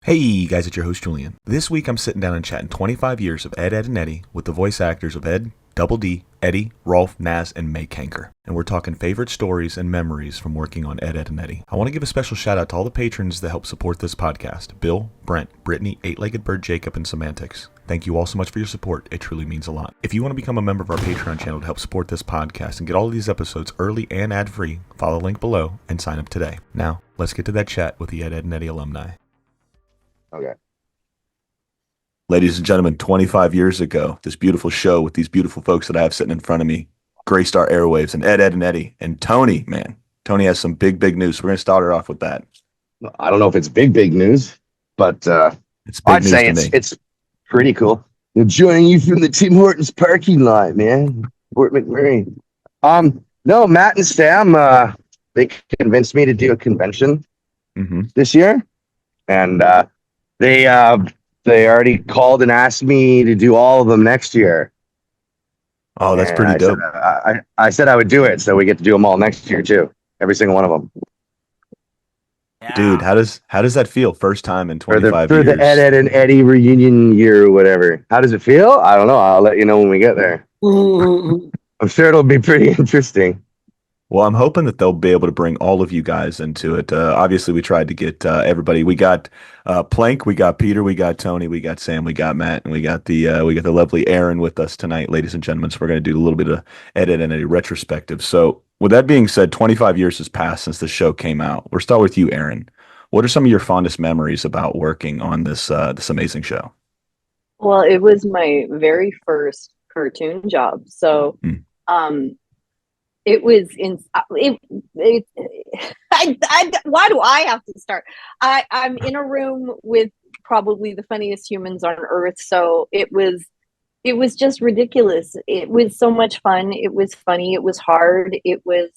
Hey guys, it's your host Julian. This week I'm sitting down and chatting 25 years of Ed, and Eddy with the voice actors of Ed, Double D, Eddy, Rolf, Nazz, and May Kanker. And we're talking favorite stories and memories from working on Ed, and Eddy. I want to give a special shout out to all the patrons that help support this podcast. Bill, Brent, Brittany, Eight-Legged Bird, Jacob, and Semantics. Thank you all so much for your support. It truly means a lot. If you want to become a member of our Patreon channel to help support this podcast and get all of these episodes early and ad-free, follow the link below and sign up today. Now, let's get to that chat with the Ed, and Eddy alumni. Okay. Ladies and gentlemen, 25 years ago, this beautiful show with these beautiful folks that I have sitting in front of me graced our airwaves, and Ed, and Eddy. And Tony, man, Tony has some big news. So we're going to start her off with that. I don't know if it's big news, but It's big I'd news say to me. it's pretty cool. I'm joining you from the Tim Hortons parking lot, man. Fort McMurray. No, Matt and Sam, they convinced me to do a convention this year, and they already called and asked me to do all of them next year. Oh, that's And pretty dope. I said I would do it, so we get to do them all next year too. Every single one of them. Dude, how does that feel? First time in 25 For years. the Ed and Eddy reunion year or whatever. How does it feel? I don't know. I'll let you know when we get there. I'm sure it'll be pretty interesting. Well, I'm hoping that they'll be able to bring all of you guys into it. Obviously, we tried to get everybody. We got Plank, we got Peter, we got Tony, we got Sam, we got Matt, and we got the lovely Erin with us tonight, ladies and gentlemen. So we're going to do a little bit of Ed and Eddy retrospective. So with that being said, 25 years has passed since the show came out. We'll start with you, Erin. What are some of your fondest memories about working on this amazing show? Well, it was my very first cartoon job. So, it was in why do I have to start? I'm in a room with probably the funniest humans on earth. So it was just ridiculous. It was so much fun. It was funny. It was hard. It was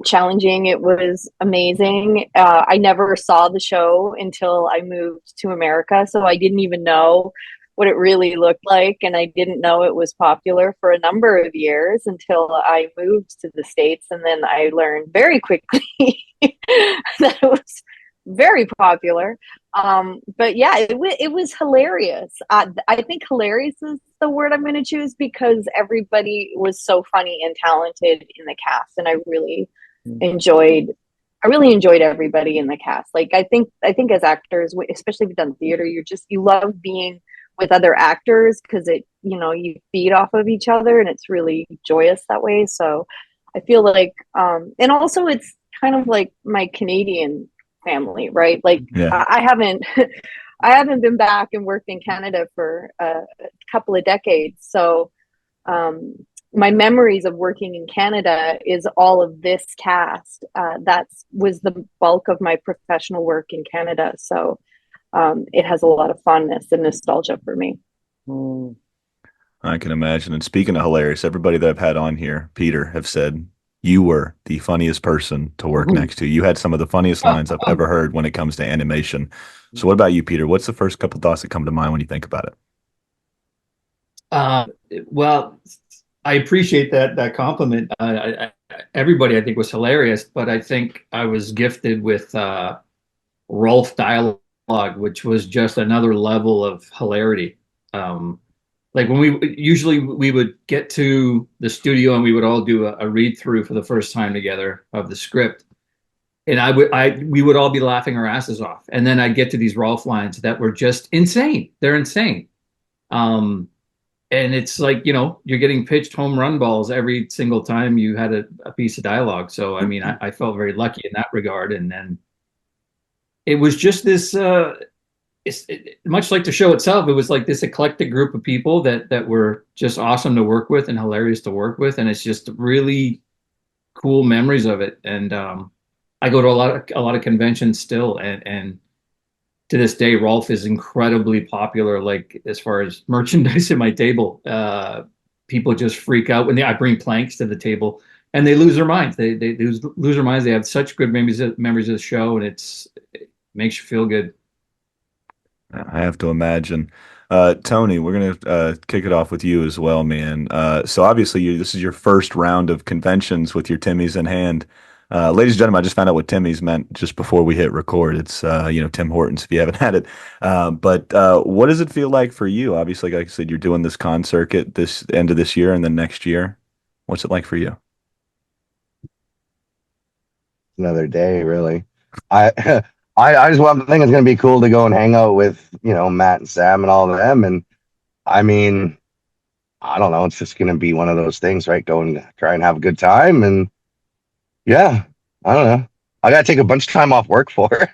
challenging. It was amazing. I never saw the show until I moved to America. So I didn't even know what it really looked like, and I didn't know it was popular for a number of years until I moved to the States, and then I learned very quickly that it was very popular. But yeah, it was hilarious. I think hilarious is the word I'm going to choose, because everybody was so funny and talented in the cast, and I really enjoyed everybody in the cast. Like I think as actors, especially if you've done theater, you love being with other actors, because you feed off of each other, and it's really joyous that way. So I feel like and also it's kind of like my Canadian family, right? Like I haven't been back and worked in Canada for a couple of decades. So my memories of working in Canada is all of this cast. That was the bulk of my professional work in Canada. So it has a lot of fondness and nostalgia for me. I can imagine. And speaking of hilarious, everybody that I've had on here, Peter, have said you were the funniest person to work next to. You had some of the funniest lines I've ever heard when it comes to animation. So what about you, Peter? What's the first couple of thoughts that come to mind when you think about it? Well, I appreciate that compliment. Everybody, I think, was hilarious, but I think I was gifted with Rolf dialogue, which was just another level of hilarity. Like when we would get to the studio and we would all do a read through for the first time together of the script, and we would all be laughing our asses off, and then I'd get to these Rolf lines that were just insane. They're insane. And it's like, you're getting pitched home run balls every single time you had a piece of dialogue. So I mean, I felt very lucky in that regard. And then it was just this much like the show itself, it was like this eclectic group of people that were just awesome to work with and hilarious to work with, and it's just really cool memories of it. And I go to a lot of conventions still, and to this day, Rolf is incredibly popular. Like as far as merchandise at my table, people just freak out when I bring planks to the table, and they lose their minds. They lose their minds. They have such good memories of the show, and it makes you feel good. I have to imagine. Tony, we're going to kick it off with you as well, man. So obviously this is your first round of conventions with your Timmys in hand. Ladies and gentlemen, I just found out what Timmy's meant just before we hit record. It's Tim Hortons if you haven't had it. But what does it feel like for you? Obviously, like I said, you're doing this con circuit this end of this year and then next year. What's it like for you? Another day, really. I I just want to think it's gonna be cool to go and hang out with, Matt and Sam and all of them. And I mean, I don't know, it's just gonna be one of those things, right? Go and try and have a good time. And yeah, I don't know. I gotta take a bunch of time off work for it.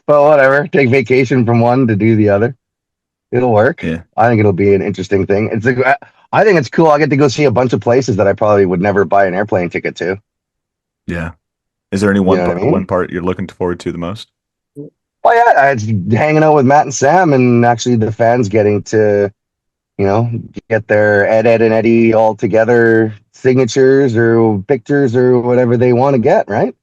But whatever. Take vacation from one to do the other. It'll work. Yeah, I think it'll be an interesting thing. I think it's cool. I get to go see a bunch of places that I probably would never buy an airplane ticket to. yeah. Is there any You one know what part, I one mean? part you're looking forward to the most? Well, yeah, it's hanging out with Matt and Sam, and actually the fans getting to, get their Ed, and Eddie all together signatures or pictures or whatever they want to get, right?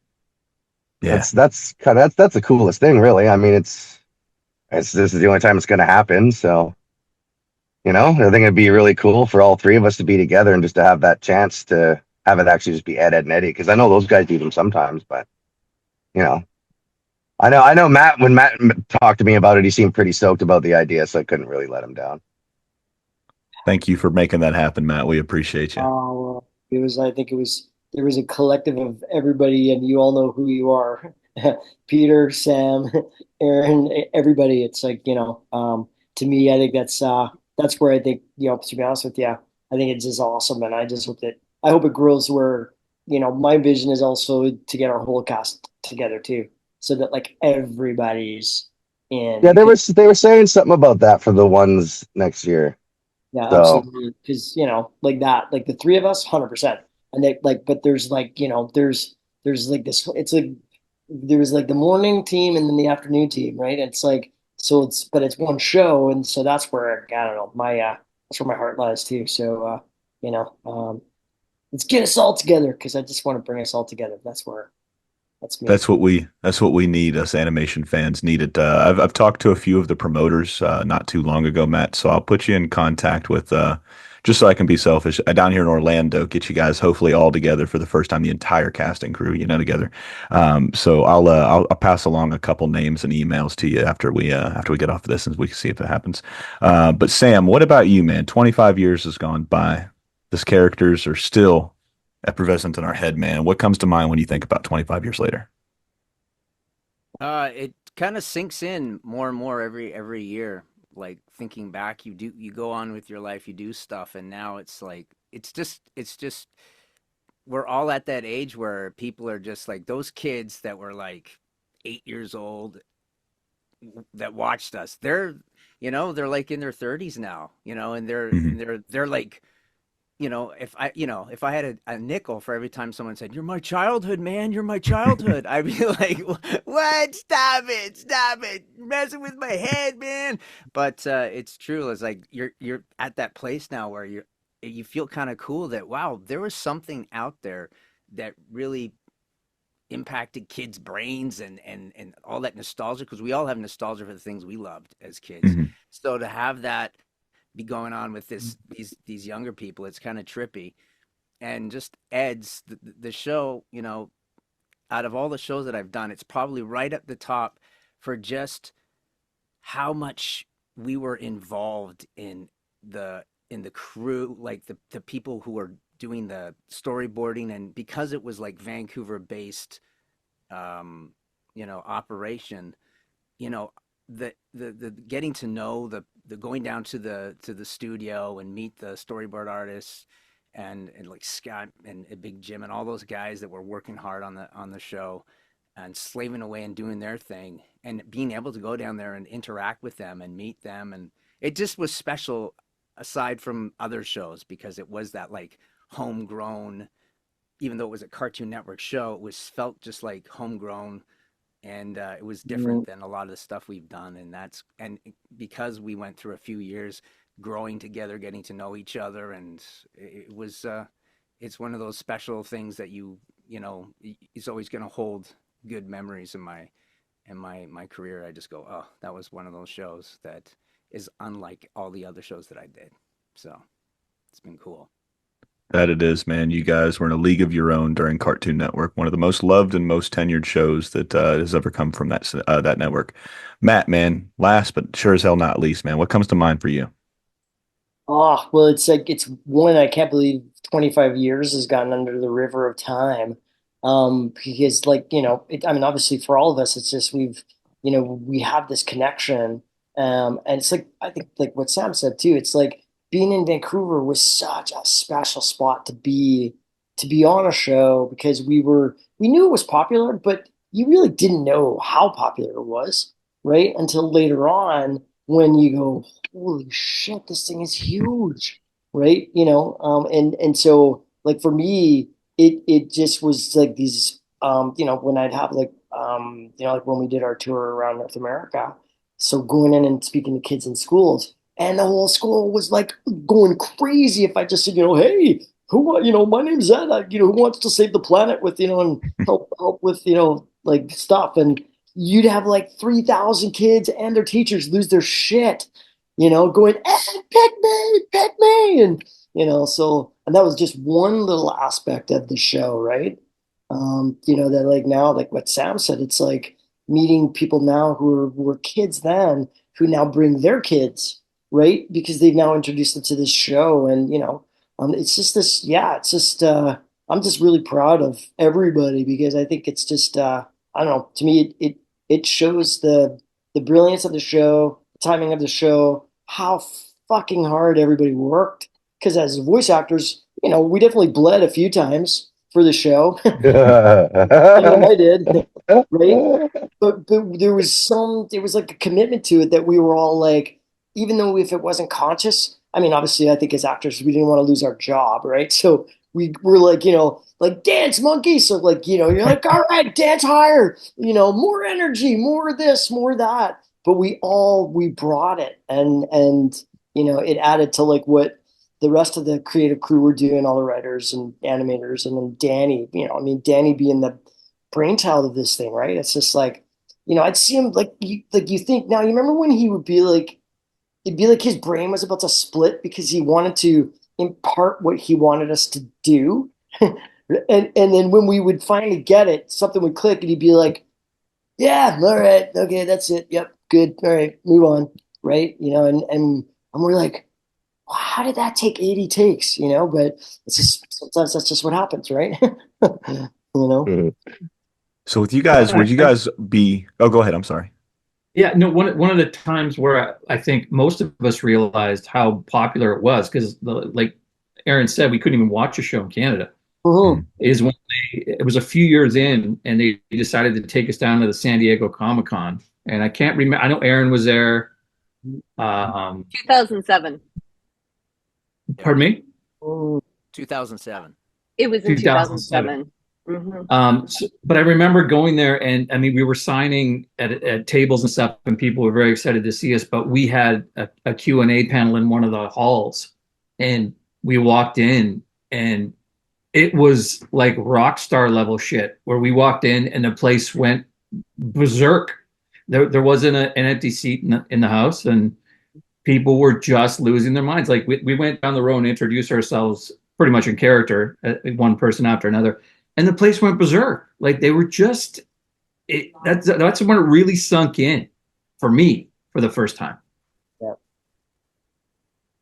Yeah, That's the coolest thing, really. I mean, it's this is the only time it's going to happen, so I think it'd be really cool for all three of us to be together and just to have that chance to have it actually just be Ed, and Eddie, because I know those guys do them sometimes, but you know, I know Matt. When Matt talked to me about it, he seemed pretty stoked about the idea, so I couldn't really let him down. thank you for making that happen, Matt. We appreciate you. Well, I think there was a collective of everybody, and you all know who you are. Peter, Sam, Erin, everybody. It's like, to me, I think that's where I think, to be honest with you, I think it's just awesome. And I hope it grows where, my vision is also to get our whole cast together too, so that like everybody's in. Yeah, they were saying something about that for the ones next year. Yeah, So absolutely. Because, like that, like the three of us, 100%. And they like, but there's like, there's like this, it's like, there was like the morning team and then the afternoon team, right? It's like, so but it's one show. And so that's where, I don't know, that's where my heart lies too. So, let's get us all together because I just want to bring us all together. That's me. That's what we need. Us animation fans need it. I've talked to a few of the promoters not too long ago, Matt. So I'll put you in contact with just so I can be selfish down here in Orlando. Get you guys hopefully all together for the first time, the entire casting crew, together. So I'll pass along a couple names and emails to you after we get off of this, and we can see if it happens. But Sam, what about you, man? 25 years has gone by. These characters are still effervescent in our head, man. What comes to mind when you think about 25 years later? It kind of sinks in more and more every year. Like thinking back, you go on with your life, you do stuff, and now it's like it's just we're all at that age where people are just like those kids that were like 8 years old that watched us. They're like in their 30s now, and Mhm. they're like if I had a nickel for every time someone said, "You're my childhood, man, you're my childhood," I'd be like, "What? Stop it, you're messing with my head, man." But it's true. It's like you're at that place now where you feel kind of cool that wow, there was something out there that really impacted kids' brains and all that nostalgia because we all have nostalgia for the things we loved as kids. Mhm. So to have that be going on with these younger people. It's kind of trippy. And just Ed's the show, out of all the shows that I've done, it's probably right at the top for just how much we were involved in the crew, like the people who were doing the storyboarding, and because it was like Vancouver based operation, you know, the getting to know the going down to the studio and meet the storyboard artists and like Scott and Big Jim and all those guys that were working hard on the show and slaving away and doing their thing and being able to go down there and interact with them and meet them, and it just was special aside from other shows because it was that like homegrown, even though it was a Cartoon Network show, it was felt just like homegrown, and it was different than a lot of the stuff we've done, and because we went through a few years growing together, getting to know each other, and it was it's one of those special things that it's always going to hold good memories in my career. I just go, oh, that was one of those shows that is unlike all the other shows that I did, so it's been cool. That it is, man. You guys were in a league of your own during Cartoon Network, one of the most loved and most tenured shows that has ever come from that network. Matt, man, last but sure as hell not least, man, what comes to mind for you? Oh, well, it's like it's one I can't believe 25 years has gotten under the river of time. Because like, I mean, obviously for all of us, it's just we have this connection. And it's like I think like what Sam said too, it's like being in Vancouver was such a special spot to be on a show because we knew it was popular, but you really didn't know how popular it was, right? Until later on when you go, holy shit, this thing is huge, right? And so like for me, it just was like these, when I'd have like, like when we did our tour around North America, so going in and speaking to kids in schools, and the whole school was like going crazy if I just said, hey, my name's Ed, who wants to save the planet with, and help with, like stuff, and you'd have like 3,000 kids and their teachers lose their shit, going, pick me. And, so, and that was just one little aspect of the show, right? That like now, like what Sam said, it's like meeting people now who were kids then, who now bring their kids, right? Because they've now introduced them to this show. And, it's just this, yeah, it's just, I'm just really proud of everybody because I think it's just, I don't know, to me, it shows the brilliance of the show, the timing of the show, how fucking hard everybody worked. Because as voice actors, we definitely bled a few times for the show. I know I did, right? But there was like a commitment to it that we were all like, even though if it wasn't conscious, I mean, obviously, I think as actors, we didn't want to lose our job, right? So we were like, like dance monkey. So like, you're like, all right, dance higher, more energy, more this, more that. But we brought it, and it added to like what the rest of the creative crew were doing, all the writers and animators, and then Danny. I mean, Danny being the brainchild of this thing, right? It's just like, I'd see him like you think now. You remember when he would be like, it'd be like his brain was about to split because he wanted to impart what he wanted us to do. And then when we would finally get it, something would click and he'd be like, yeah, all right, okay, that's it. Yep, good. All right, move on. Right. And we're like, wow, how did that take 80 takes? But it's just sometimes that's just what happens, right? you know? So with you guys, would you guys be? Oh, go ahead. I'm sorry. Yeah, no, one of the times where I think most of us realized how popular it was, because like Erin said, we couldn't even watch a show in Canada, Mhm. is when it was a few years in and they decided to take us down to the San Diego Comic Con. And I can't remember, I know Erin was there. 2007. Pardon me? 2007. It was in 2007. 2007. Mm-hmm. But I remember going there, and I mean, we were signing at tables and stuff, and people were very excited to see us. But we had a Q&A panel in one of the halls, and we walked in, and it was like rock star level shit. Where we walked in, and the place went berserk. There wasn't an empty seat in the house, and people were just losing their minds. Like we went down the road and introduced ourselves pretty much in character, one person after another, and the place went berserk. Like they were just that's when it really sunk in for me for the first time. Yeah.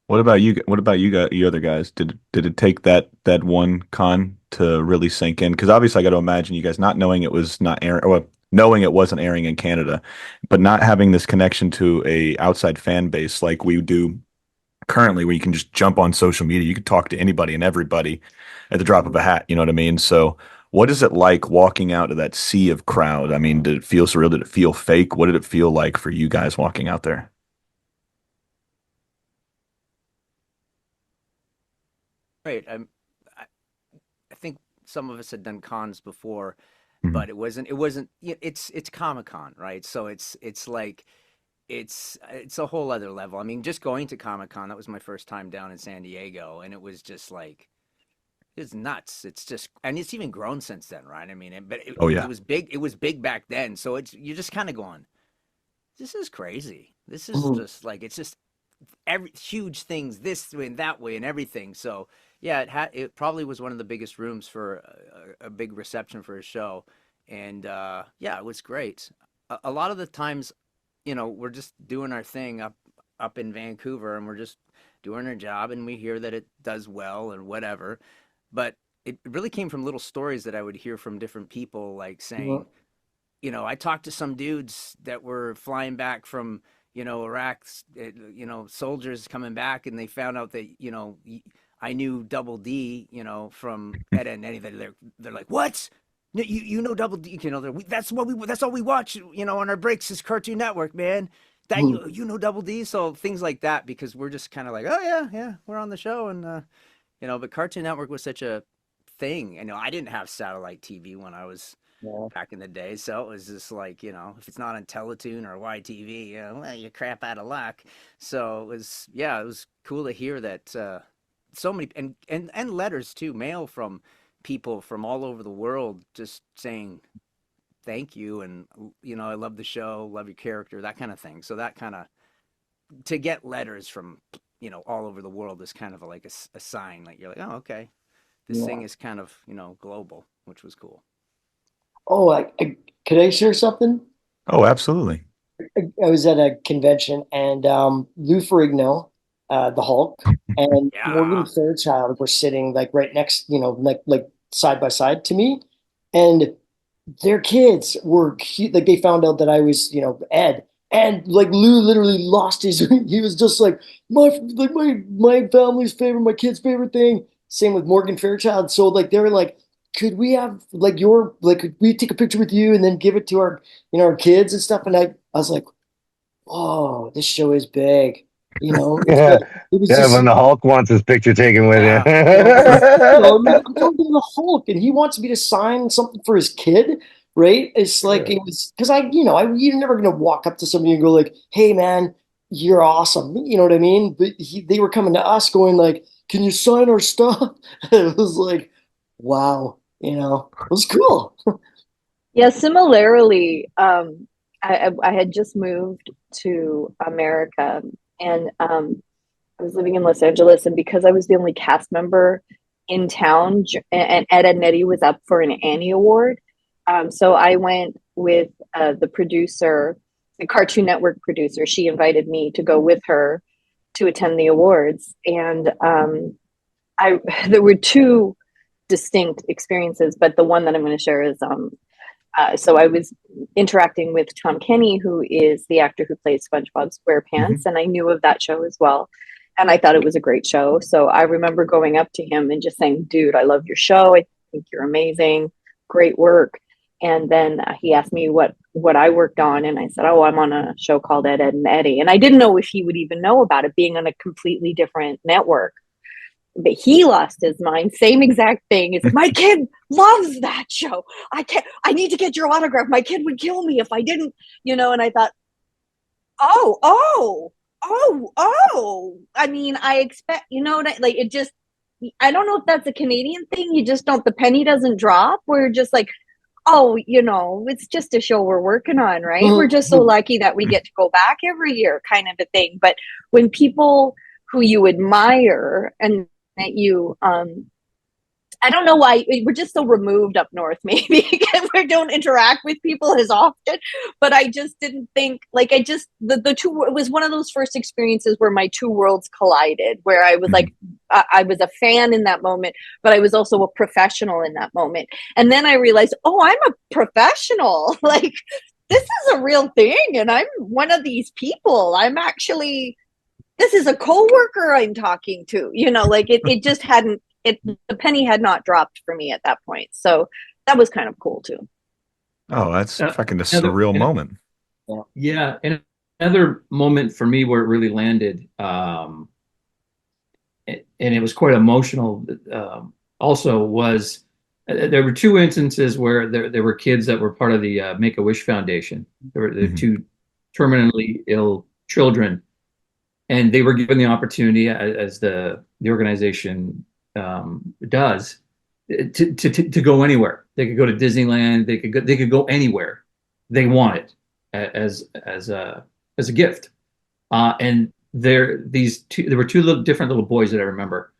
What about you? What about you other guys? Did it take that one con to really sink in? Because obviously, I got to imagine you guys not knowing it was not airing, or knowing it wasn't airing in Canada, but not having this connection to a outside fan base like we do currently, where you can just jump on social media, you can talk to anybody and everybody at the drop of a hat. You know what I mean? So, what is it like walking out of that sea of crowd? I mean, did it feel surreal? Did it feel fake? What did it feel like for you guys walking out there? Right. I I think some of us had done cons before, Mhm. but it wasn't it's Comic-Con, right? So it's like it's a whole other level. I mean, just going to Comic-Con, that was my first time down in San Diego, and it was just like it's nuts. It's just, and it's even grown since then, right? I mean, but Oh it yeah. was big. It was big back then, so it's you're just kind of going, this is crazy. This is Mhm. just like it's just every huge things this way and that way and everything. So Yeah, it probably was one of the biggest rooms for a big reception for a show, and yeah, it was great. A lot of the times, we're just doing our thing up in Vancouver, and we're just doing our job, and we hear that it does well and whatever. But it really came from little stories that I would hear from different people, like saying, I talked to some dudes that were flying back from, Iraq, soldiers coming back, and they found out that, I knew Double D, from Ed and Eddie. They're like, what? You know Double D? That's all we watch, on our breaks is Cartoon Network, man. That you know Double D, so things like that, because we're just kind of like, oh yeah, we're on the show, and but Cartoon Network was such a thing. I didn't have satellite TV when I was back in the day, so it was just like, if it's not on Teletoon or YTV, well, you crap out of luck. So it was cool to hear that so many and letters too, mail from people from all over the world just saying thank you, and I love the show, love your character, that kind of thing. So that kind of, to get letters from all over the world is kind of like a sign, like you're like, oh, okay, this thing is kind of global, which was cool. Oh, could I share something? Oh, absolutely. I was at a convention, and Lou Ferrigno, the Hulk, and Morgan Fairchild were sitting like right next, like side by side to me, and their kids were cute. Like they found out that I was, Ed, and like Lou literally lost his. He was just like my family's favorite, my kid's favorite thing. Same with Morgan Fairchild. So like they were like, could we have could we take a picture with you and then give it to our our kids and stuff? And I was like, oh, this show is big. Yeah, It was when the Hulk wants his picture taken with Yeah. I'm talking to the Hulk, and he wants me to sign something for his kid, right? It's like it was because you're never gonna walk up to somebody and go like, "Hey, man, you're awesome." You know what I mean? But they were coming to us, going like, "Can you sign our stuff?" It was like, wow, it was cool. Yeah, similarly, I had just moved to America, and I was living in Los Angeles, and because I was the only cast member in town, and Ed and Eddie was up for an Annie Award, so I went with the producer, the Cartoon Network producer. She invited me to go with her to attend the awards, and there were two distinct experiences, but the one that I'm going to share is so I was interacting with Tom Kenny, who is the actor who plays SpongeBob SquarePants, and I knew of that show as well. And I thought it was a great show. So I remember going up to him and just saying, dude, I love your show. I think you're amazing. Great work. And then he asked me what I worked on. And I said, oh, I'm on a show called Ed, Ed and Eddie. And I didn't know if he would even know about it being on a completely different network. But he lost his mind. Same exact thing. It's my kid loves that show. I need to get your autograph. My kid would kill me if I didn't, and I thought, oh. I mean, I expect, like it just, I don't know if that's a Canadian thing. You just don't, the penny doesn't drop. We're just like, oh, it's just a show we're working on, right? We're just so lucky that we get to go back every year, kind of a thing. But when people who you admire and that you I don't know why we're just so removed up north, maybe because we don't interact with people as often, but I just didn't think the two, it was one of those first experiences where my two worlds collided, where I was like, I was a fan in that moment, but I was also a professional in that moment. And then I realized, oh, I'm a professional. Like this is a real thing. And I'm one of these people. This is a coworker I'm talking to, it just hadn't, the penny had not dropped for me at that point. So that was kind of cool too. Oh, that's fucking a surreal moment. Yeah. And another moment for me where it really landed, and it was quite emotional, also was, there were two instances where there were kids that were part of the Make-A-Wish Foundation. There were the two terminally ill children, and they were given the opportunity, as the organization does, to go anywhere. They could go to Disneyland. They could go anywhere they wanted as a gift. And there were two different little boys that I remember.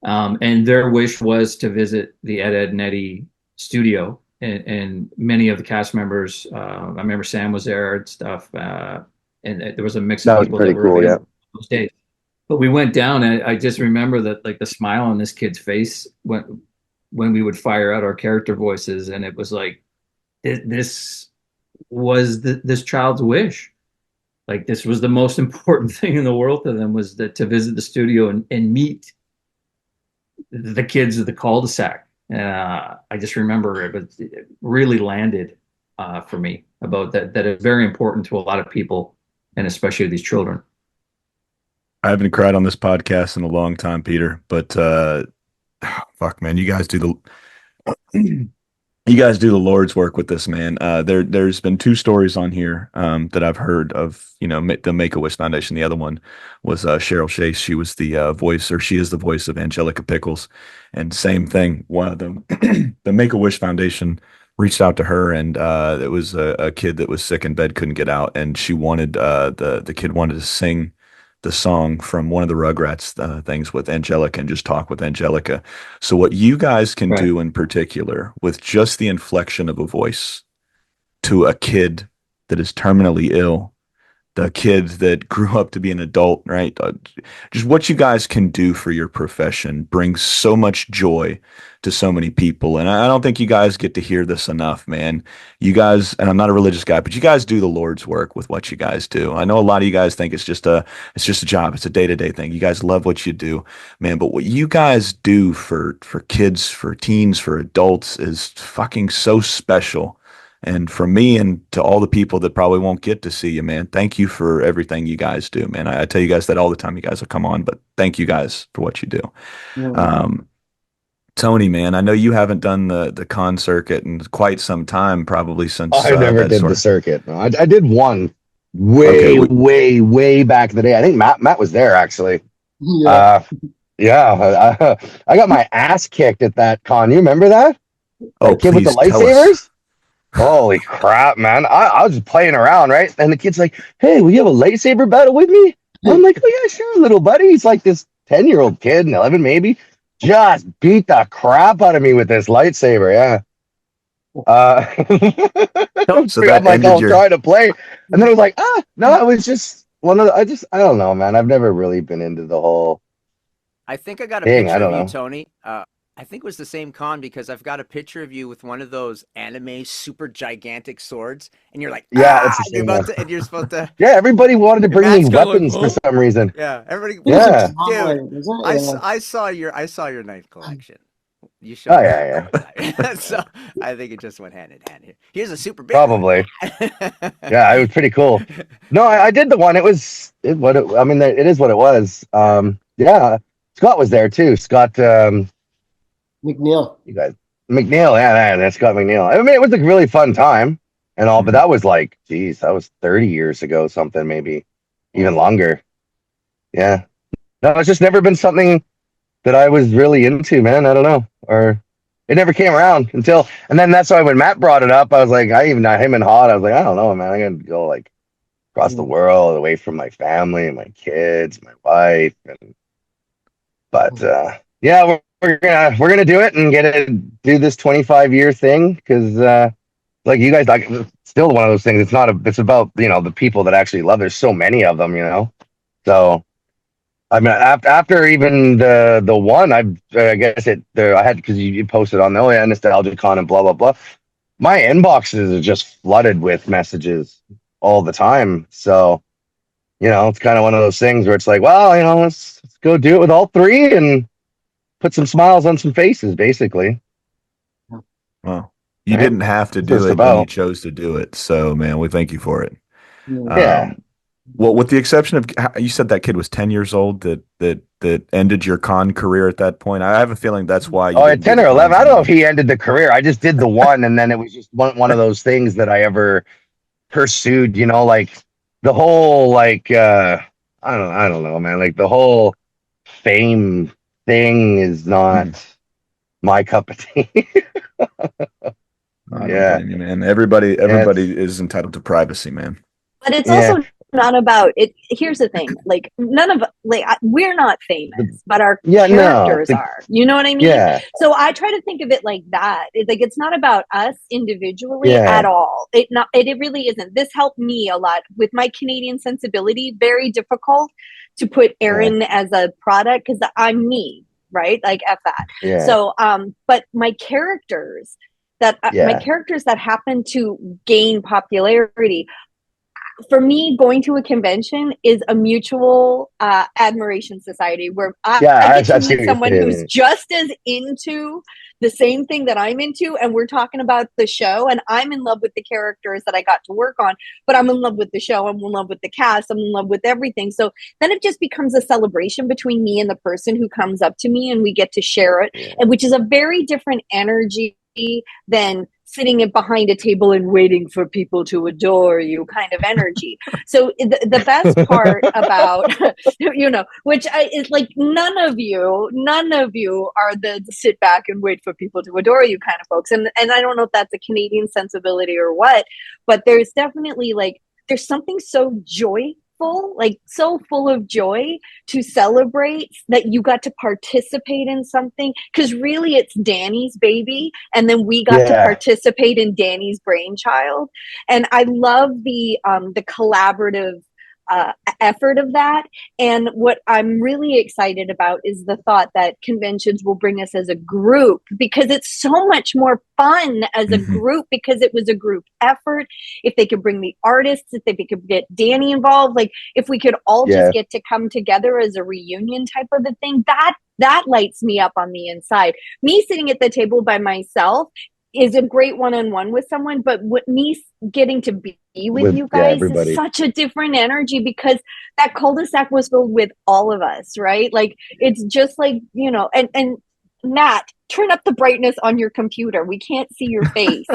And their wish was to visit the Ed, and Eddy studio. And many of the cast members, I remember Sam was there and stuff. And there was a mix of That was people pretty that were cool, yeah. available those days. But we went down, and I just remember that, like, the smile on this kid's face when we would fire out our character voices, and it was like, this was this child's wish. Like, this was the most important thing in the world to them, was that to visit the studio and meet the kids of the cul-de-sac. I just remember it really landed for me about that is very important to a lot of people, and especially these children. I haven't cried on this podcast in a long time, Peter, but fuck, man, you guys do the Lord's work with this, man. There's been two stories on here that I've heard of, the Make-A-Wish Foundation. The other one was Cheryl Chase. She was the voice, or she is the voice of Angelica Pickles. And same thing, one of them, the Make-A-Wish Foundation reached out to her, and it was a kid that was sick in bed, couldn't get out, and she wanted the kid wanted to sing the song from one of the Rugrats things with Angelica and just talk with Angelica. So what you guys can do in particular with just the inflection of a voice to a kid that is terminally ill, the kid that grew up to be an adult, right? Just what you guys can do for your profession brings so much joy to so many people. And I don't think you guys get to hear this enough, man. You guys, and I'm not a religious guy, but you guys do the Lord's work with what you guys do. I know a lot of you guys think it's just a job. It's a day-to-day thing. You guys love what you do, man. But what you guys do for kids, for teens, for adults is fucking so special. And for me and to all the people that probably won't get to see you, man, thank you for everything you guys do, man. I tell you guys that all the time. You guys will come on, but thank you guys for what you do. Tony, man, I know you haven't done the con circuit in quite some time, probably since I never did the circuit. No, I did one way back in the day. I think Matt was there, actually. Yeah. I got my ass kicked at that con. You remember that? Oh, kid with the please tell us. lightsabers? Holy crap, man. I was just playing around, right? And the kid's like, hey, will you have a lightsaber battle with me? I'm like, oh, yeah, sure, little buddy. He's like this 10-year-old kid, 11 maybe. Just beat the crap out of me with this lightsaber, yeah. So I'm that like, ended I'll your... try to play. And then I was like, no, it was just one of the, I don't know, man. I've never really been into the whole I think I got a thing. picture I don't of you, know. Tony. I think it was the same con because I've got a picture of you with one of those anime super gigantic swords, and you're like, Yeah, it's the and you're same about one. to, and you're supposed to. Yeah, everybody wanted to bring me Matt's gonna look, weapons for some reason. Yeah, everybody. Yeah. Dude, I saw your knife collection. You showed Oh, me yeah. So I think it just went hand in hand here. Here's a super big Probably. one. Yeah, it was pretty cool. No, I did the one. It is what it was. Yeah, Scott was there too. Scott McNeil. you guys, McNeil. Yeah, that's Scott McNeil. I mean, it was a really fun time and all, but that was like, geez, that was 30 years ago, something, maybe even longer. Yeah. No, it's just never been something that I was really into, man. I don't know, or it never came around until, and then that's why when Matt brought it up, I was like, him and Hot, I was like, I don't know, man. I'm gonna go like across the world, away from my family, my kids, my wife, but yeah, we're gonna do it and do this 25-year thing because like you guys, like, it's still one of those things. It's about the people that actually love. There's so many of them, so. I mean, after even the one, I guess I had, because you posted on the Nostalgia Con and blah blah blah. My inboxes are just flooded with messages all the time. So, it's kind of one of those things where it's like, well, let's go do it with all three and put some smiles on some faces, basically. Well, you didn't have to do it, but you chose to do it. So, man, we thank you for it. Yeah. Well, with the exception of, you said that kid was 10 years old that ended your con career at that point. I have a feeling that's why. At 10 or 11. I don't know if he ended the career. I just did the one, and then it was just one of those things that I ever pursued. Like the whole I don't know, man. Like the whole fame thing is not my cup of tea. Yeah, man. Everybody is entitled to privacy, man. But it's also not about it. Here's the thing, like we're not famous, but our Yeah, no, characters are, you know what I mean? yeah, So I try to think of it like that. It's like, it's not about us individually yeah, at all. It really isn't. This helped me a lot with my Canadian sensibility. Very difficult to put Erin as a product, because I'm me, right? Like, F that. yeah, So but my characters that happen to gain popularity, for me, going to a convention is a mutual admiration society, where I get to meet someone who's just as into the same thing that I'm into, and we're talking about the show, and I'm in love with the characters that I got to work on, but I'm in love with the show, I'm in love with the cast, I'm in love with everything. So then it just becomes a celebration between me and the person who comes up to me, and we get to share it, and which is a very different energy than sitting behind a table and waiting for people to adore you kind of energy. So the best part about, which is like, none of you are the sit back and wait for people to adore you kind of folks. And I don't know if that's a Canadian sensibility or what, but there's definitely there's something so joyful, like so full of joy to celebrate that you got to participate in something, because really it's Danny's baby, and then we got to participate in Danny's brainchild. And I love the collaborative effort of that. And what I'm really excited about is the thought that conventions will bring us as a group, because it's so much more fun as a group, because it was a group effort. If they could bring the artists, if they could get Danny involved, like if we could all just get to come together as a reunion type of a thing, that lights me up on the inside. Me sitting at the table by myself is a great one-on-one with someone, but me getting to be with you guys is such a different energy, because that cul-de-sac was filled with all of us, right? Like, it's just like, and Matt, turn up the brightness on your computer. We can't see your face.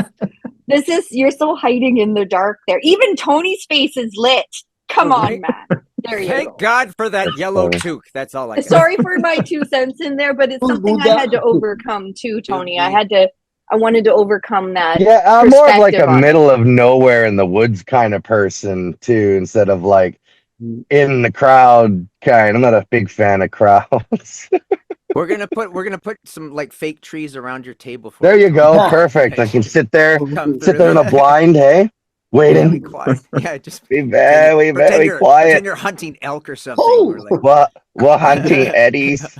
You're so hiding in the dark there. Even Tony's face is lit. Come on, Matt. There you go. Thank God for that yellow toque. That's all I got. Sorry for my 2 cents in there, but it's something I had to overcome too, Tony. I wanted to overcome that. Yeah, I'm more of like a middle of nowhere in the woods kind of person too, instead of like in the crowd kind. I'm not a big fan of crowds. We're gonna put some like fake trees around your table. There you go, perfect. I can sit there in a blind, hey, waiting. Yeah, just be very quiet. Pretend you're hunting elk or something. Oh, we're hunting eddies.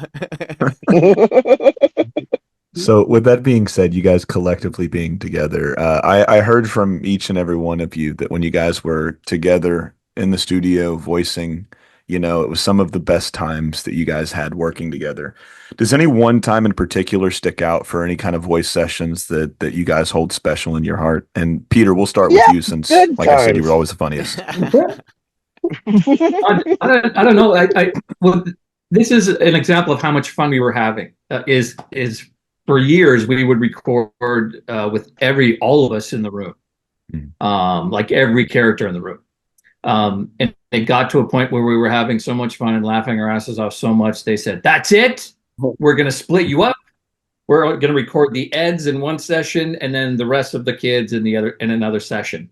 So with that being said, you guys collectively being together, I heard from each and every one of you that when you guys were together in the studio voicing, it was some of the best times that you guys had working together. Does any one time in particular stick out for any kind of voice sessions that you guys hold special in your heart? And Peter, we'll start with you, since, like I said, you were always the funniest. I don't know. Well, this is an example of how much fun we were having. Is for years we would record with all of us in the room, like every character in the room. And it got to a point where we were having so much fun and laughing our asses off so much, they said, "That's it. We're going to split you up. We're going to record the Eds in one session and then the rest of the kids in another session."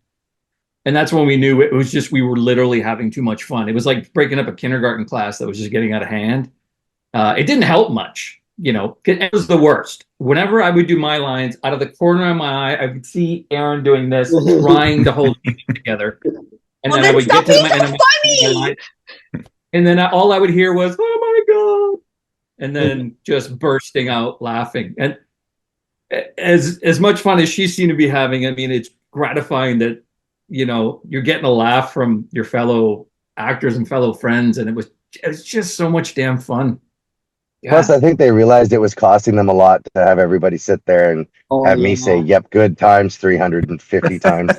And that's when we knew it was just, we were literally having too much fun. It was like breaking up a kindergarten class that was just getting out of hand. It didn't help much. It was the worst. Whenever I would do my lines, out of the corner of my eye, I would see Erin doing this, trying to hold it together. And then I would get to my and then all I would hear was, "Oh my God," and then just bursting out laughing. And as much fun as she seemed to be having, I mean, it's gratifying that, you're getting a laugh from your fellow actors and fellow friends. And it was just so much damn fun. Yeah. Plus, I think they realized it was costing them a lot to have everybody sit there and have me say, "Yep, good times 350 times."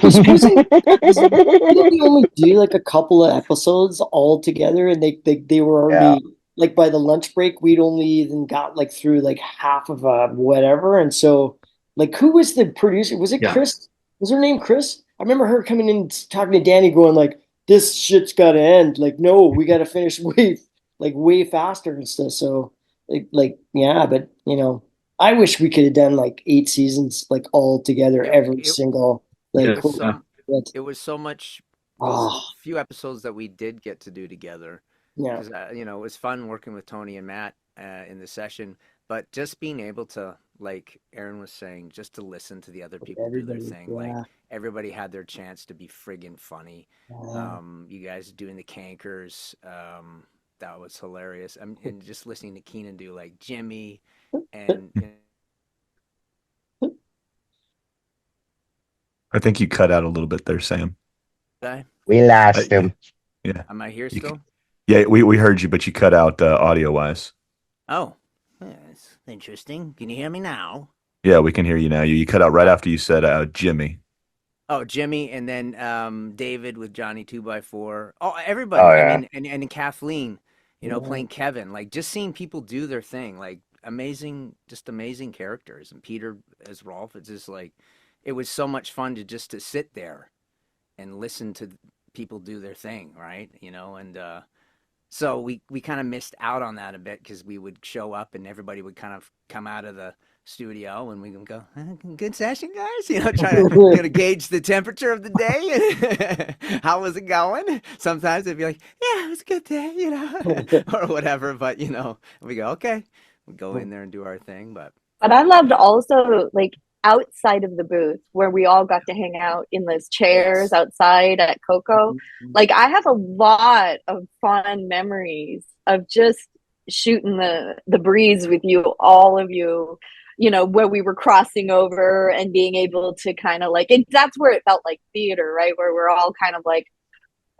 We only do like a couple of episodes all together, and they were already like, by the lunch break we'd only even got like through like half of whatever. And so, like, who was the producer? Was it Chris? Was her name Chris? I remember her coming in talking to Danny, going like, "This shit's got to end. Like, no, we got to finish way faster and stuff." So but I wish we could have done like 8 seasons like all together, every single. It was so much Oh, few episodes that we did get to do together. yeah. Because it was fun working with Tony and Matt in the session, but just being able to, like Erin was saying, just to listen to the other people do their Everybody. thing. Like Yeah. everybody had their chance to be friggin' funny. Yeah. You guys doing the Kankers, that was hilarious. And just listening to Keenan do like Jimmy and I think you cut out a little bit there, Sam. We lost him. Yeah. am I here You still? Yeah, we heard you, but you cut out audio wise. Oh, that's interesting. Can you hear me now? Yeah, we can hear you now. You cut out right after you said Jimmy. Oh, Jimmy, and then David with Johnny 2x4. Oh, everybody. Oh I yeah. mean, and Kathleen, playing Kevin. Like just seeing people do their thing. Like just amazing characters. And Peter as Rolf. It's just like it was so much fun to sit there and listen to people do their thing, right? And so we kind of missed out on that a bit because we would show up and everybody would kind of come out of the studio and we would go, good session, guys. Trying to gauge the temperature of the day. How was it going? Sometimes they'd be like, yeah, it was a good day, or whatever. But, we go, okay. We go in there and do our thing. But I loved also like outside of the booth where we all got to hang out in those chairs outside at Coco. Like I have a lot of fun memories of just shooting the breeze with you, all of you, where we were crossing over and being able to kind of like, that's where it felt like theater, right? Where we're all kind of like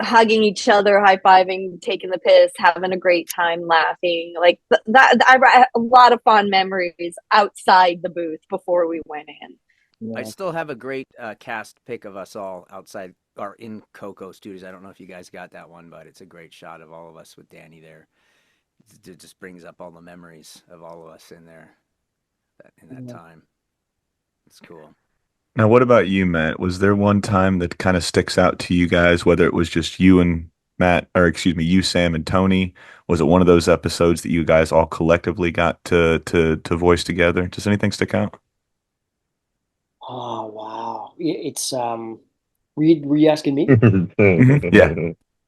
hugging each other, high-fiving, taking the piss, having a great time, laughing. Like that I a lot of fond memories outside the booth before we went in. I still have a great cast pic of us all outside or in Coco Studios. I don't know if you guys got that one, but it's a great shot of all of us with Danny there. It just brings up all the memories of all of us in there in that time. It's cool. Now, what about you, Matt? Was there one time that kind of sticks out to you guys, whether it was just you and Matt, or excuse me, you, Sam, and Tony? Was it one of those episodes that you guys all collectively got to voice together? Does anything stick out? Oh wow. It's were you asking me? Yeah.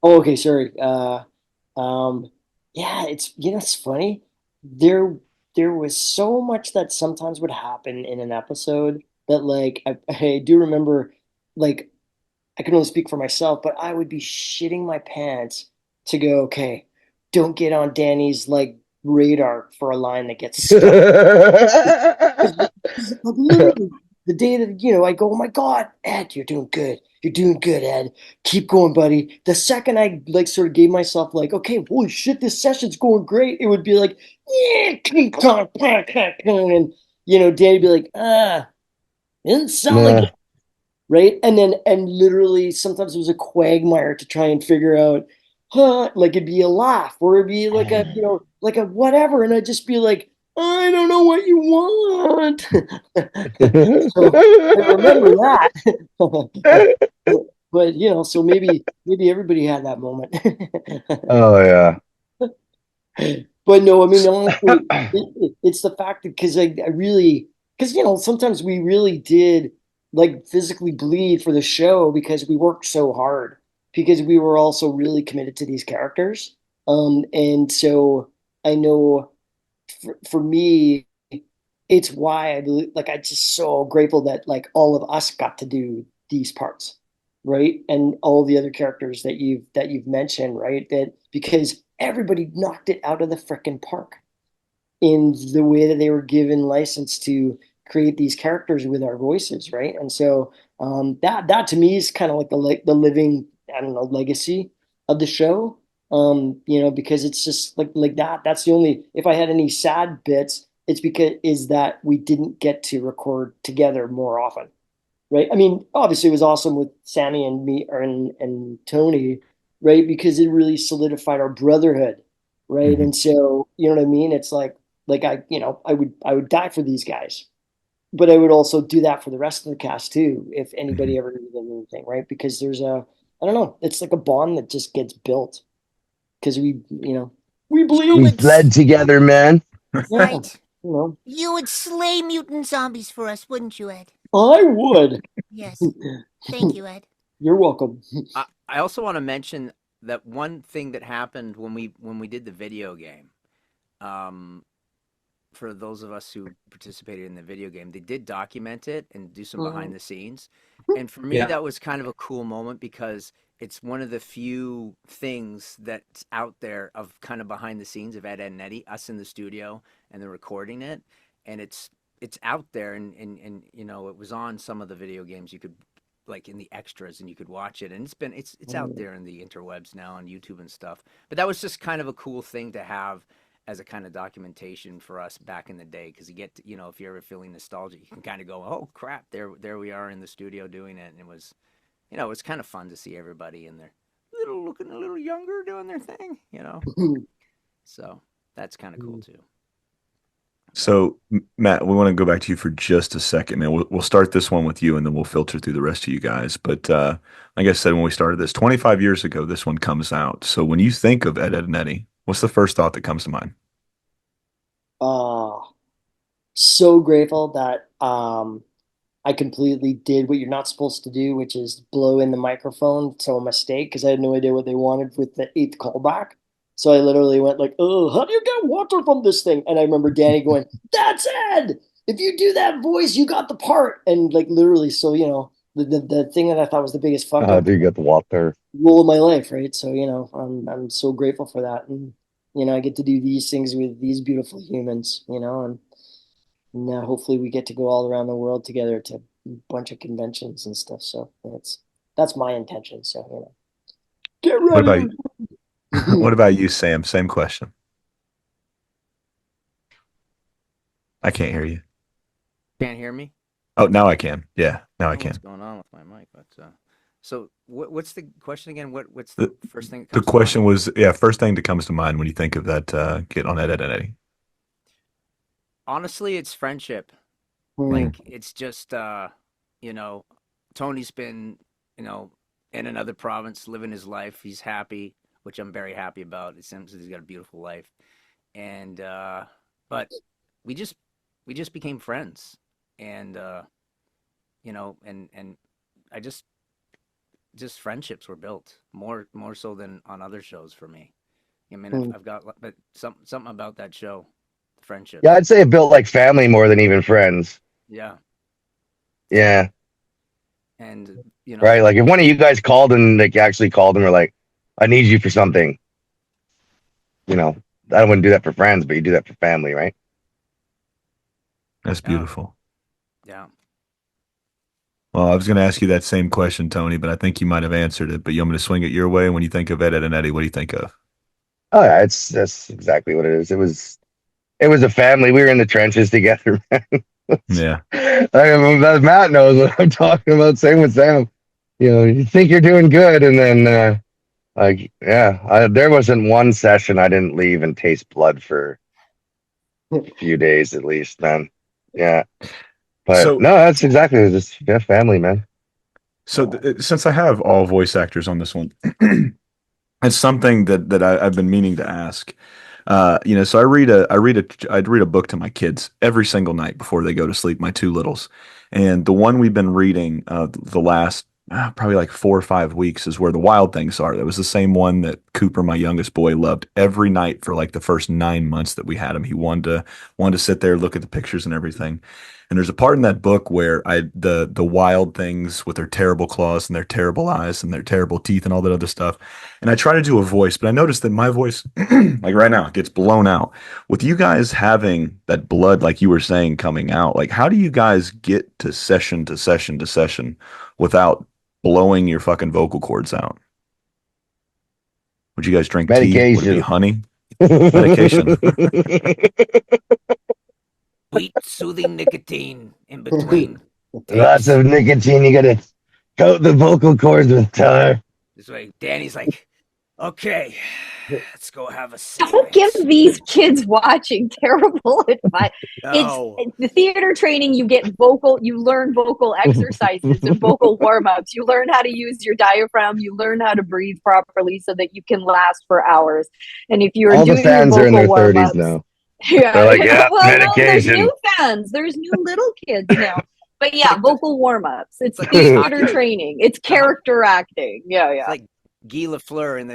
Oh, okay, sorry. Yeah, it's funny. There was so much that sometimes would happen in an episode that like I do remember, like I can only speak for myself, but I would be shitting my pants to go, okay, don't get on Danny's like radar for a line that gets stuck. Literally, the day that I go, oh my God, Ed, you're doing good. You're doing good, Ed. Keep going, buddy. The second I like sort of gave myself like, okay, holy shit, this session's going great, it would be like, yeah, keep on, and Danny'd be like, it didn't sound like it, right? And literally sometimes it was a quagmire to try and figure out, like it'd be a laugh or it'd be like a like a whatever, and I'd just be like, I don't know what you want. So I remember that. But so maybe everybody had that moment. Oh yeah. But no, I mean honestly, it's the fact that because I really sometimes we really did like physically bleed for the show because we worked so hard because we were also really committed to these characters. And so I know for me, it's why I believe, like, I'm just so grateful that like all of us got to do these parts, right? And all the other characters that you've mentioned, right? That because everybody knocked it out of the frickin' park in the way that they were given license to create these characters with our voices, right? And so that to me is kind of like the living, I don't know, legacy of the show. Because it's just like that. That's the only, if I had any sad bits, it's because is that we didn't get to record together more often, right? I mean, obviously it was awesome with Sammy and me and Tony, right? Because it really solidified our brotherhood, right? Mhm. And so, you know what I mean? It's like I would die for these guys, but I would also do that for the rest of the cast too, if anybody Mhm. ever needed anything, right? Because there's I don't know, it's like a bond that just gets built because we bleed. We bled together, man. Yeah, Right. you know, You would slay mutant zombies for us, wouldn't you, Ed? I would. Yes. Thank you, Ed. You're welcome. I also want to mention that one thing that happened when we did the video game. For those of us who participated in the video game, they did document it and do some behind the scenes. And for me, that was kind of a cool moment because it's one of the few things that's out there of kind of behind the scenes of Ed, and Eddy, us in the studio and they're recording it. And it's out there and it was on some of the video games. You could like in the extras and you could watch it. And it's out there in the interwebs now on YouTube and stuff. But that was just kind of a cool thing to have as a kind of documentation for us back in the day, because you get to, if you're ever feeling nostalgic, you can kind of go, oh crap, there we are in the studio doing it, and it was, it's kind of fun to see everybody in there, looking a little younger, doing their thing, So that's kind of cool too. So Matt, we want to go back to you for just a second, man. We'll start this one with you, and then we'll filter through the rest of you guys. But like I said when we started this, 25 years ago, this one comes out. So when you think of Ed, and Eddy, what's the first thought that comes to mind? So grateful that I completely did what you're not supposed to do, which is blow in the microphone. So a mistake, because I had no idea what they wanted with the 8th callback. So I literally went like, oh, how do you get water from this thing? And I remember Danny going, that's Ed! If you do that voice, you got the part. And like literally, so, the thing that I thought was the biggest fuck up. Do you get the water? Role of my life, right? So, I'm so grateful for that. And, I get to do these things with these beautiful humans, and now hopefully we get to go all around the world together to a bunch of conventions and stuff. So that's my intention. So, get ready. What about you, Sam? Same question. I can't hear you. Can't hear me? Oh, now I can. Yeah, now I can. What's going on with my mic? But so what's the question again? What's the first thing? The question was, first thing that comes to mind when you think of that get on Ed, and Eddy. Honestly, it's friendship. Like it's just Tony's been in another province living his life. He's happy, which I'm very happy about. It seems he's got a beautiful life, and but we just became friends, and and I just friendships were built more so than on other shows for me. I mean, I've got but something about that show, friendship. Yeah, I'd say it built like family more than even friends. Yeah. And right, like if one of you guys called and like actually called and were like, I need you for something, I wouldn't do that for friends, but you do that for family, right? That's beautiful. Yeah. Well, I was going to ask you that same question, Tony, but I think you might have answered it. But you want me to swing it your way? When you think of Ed, and Eddy, what do you think of? Oh yeah, that's exactly what it is. It was a family. We were in the trenches together, man. Yeah. Matt knows what I'm talking about. Same with Sam. You think you're doing good, and then there wasn't one session I didn't leave and taste blood for a few days at least, man. Yeah. But no, that's exactly it. Just family, man. So since I have all voice actors on this one, it's something that I've been meaning to ask. So I read a book to my kids every single night before they go to sleep. My two littles, and the one we've been reading the last probably like 4 or 5 weeks is Where the Wild Things Are. That was the same one that Cooper, my youngest boy, loved every night for like the first 9 months that we had him. He wanted to sit there, look at the pictures and everything. And there's a part in that book where the wild things with their terrible claws and their terrible eyes and their terrible teeth and all that other stuff. And I try to do a voice, but I noticed that my voice, like right now, gets blown out. With you guys having that blood, like you were saying, coming out, like how do you guys get to session to session to session without blowing your fucking vocal cords out? Would you guys drink tea? Would it be honey? Medication. Sweet, soothing nicotine in between. Lots of nicotine. You gotta coat the vocal cords with tar. This way, Danny's like, okay, let's go have a sequence. Don't give these kids watching terrible advice. No. It's the theater training. You learn vocal exercises and vocal warm-ups. You learn how to use your diaphragm. You learn how to breathe properly so that you can last for hours. And if you're all doing the fans your are in their vocal 30s warm-ups, now. yeah, they're like, yeah, well, medication. No, there's new fans. There's new little kids now. But yeah, vocal warm-ups. It's like theater training. It's character acting. Yeah. It's like Guy Lafleur in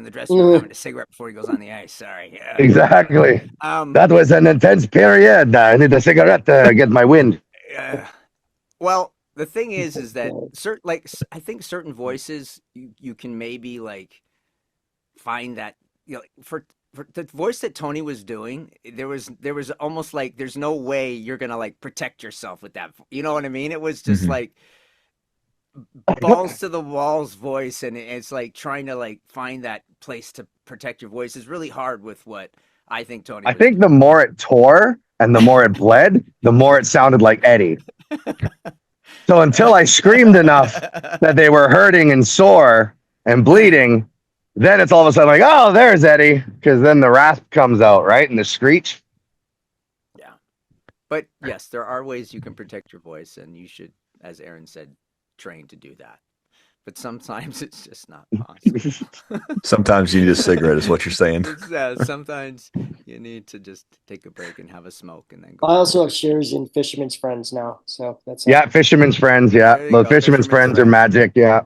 the dressing room having a cigarette before he goes on the ice. Sorry. Yeah. Exactly. That was an intense period. I need a cigarette to get my wind. Well, the thing is that I think certain voices you can maybe like find that for the voice that Tony was doing, there was almost like there's no way you're gonna like protect yourself with that. You know what I mean? It was just like balls to the walls voice, and it's like trying to like find that place to protect your voice is really hard with what I think Tony. I think the more it tore and the more it bled, the more it sounded like Eddy. So until I screamed enough that they were hurting and sore and bleeding, then it's all of a sudden like, oh, there's Eddy, because then the rasp comes out, right, and the screech. Yeah, but yes, there are ways you can protect your voice, and you should, as Erin said, train to do that. But sometimes it's just not possible. Sometimes you need a cigarette, is what you're saying. Sometimes you need to just take a break and have a smoke, and then go. I also have shares in Fisherman's Friends now, so that's Fisherman's Friends. Yeah, the Fisherman's Friends are magic. Yeah.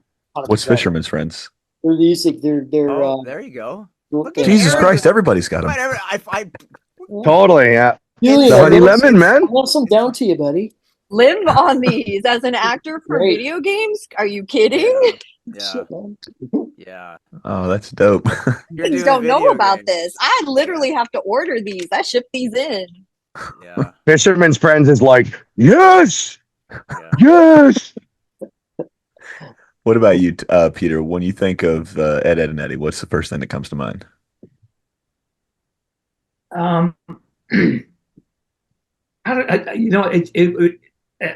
What's Fisherman's Friends? They're music. They're there you go. Look at Jesus Erin. Christ, everybody's got them. Totally. Yeah. Julian, the honey lemon, man. I'll have some down to you, buddy. Live on these as an actor for video games? Are you kidding? Yeah. Oh, that's dope. Kids don't know about this. I literally have to order these. I ship these in. Yeah. Fisherman's Friends is like, yes, yes. What about you, Peter? When you think of Ed, Edd, and Eddy, what's the first thing that comes to mind?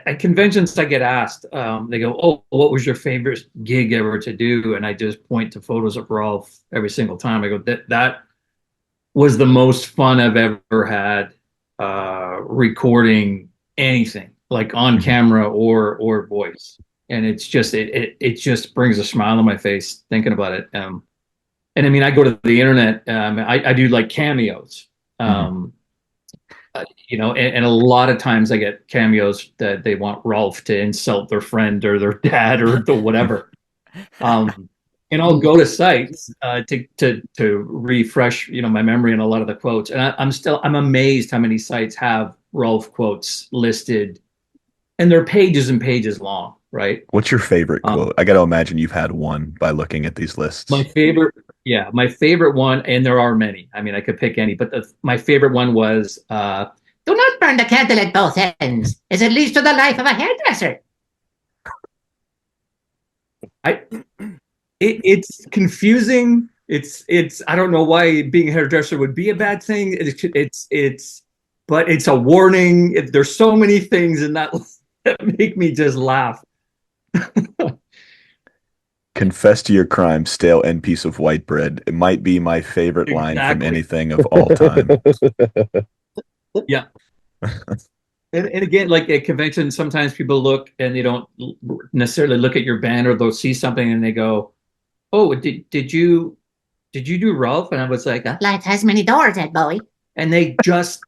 At conventions, I get asked, they go, oh, what was your favorite gig ever to do? And I just point to photos of Rolf every single time. I go, that was the most fun I've ever had recording anything, like on camera or voice. And it's just, it just brings a smile on my face thinking about it. And I mean, I go to the internet, I do like cameos. And a lot of times I get cameos that they want Rolf to insult their friend or their dad or the whatever. And I'll go to sites to refresh, my memory on a lot of the quotes. And I'm amazed how many sites have Rolf quotes listed, and they're pages and pages long, right? What's your favorite quote? I got to imagine you've had one by looking at these lists. My favorite one, and there are many. I mean, I could pick any, but my favorite one was, do not burn the candle at both ends, as it leads to the life of a hairdresser. It's confusing. It's I don't know why being a hairdresser would be a bad thing. But it's a warning. There's so many things in that make me just laugh. Confess to your crime, stale end piece of white bread. It might be my favorite line from anything of all time. Yeah. And again, like at conventions, sometimes people look and they don't necessarily look at your band, or they'll see something and they go, oh, did you do Rolf? And I was like, life has many doors, Ed Bowie. And they just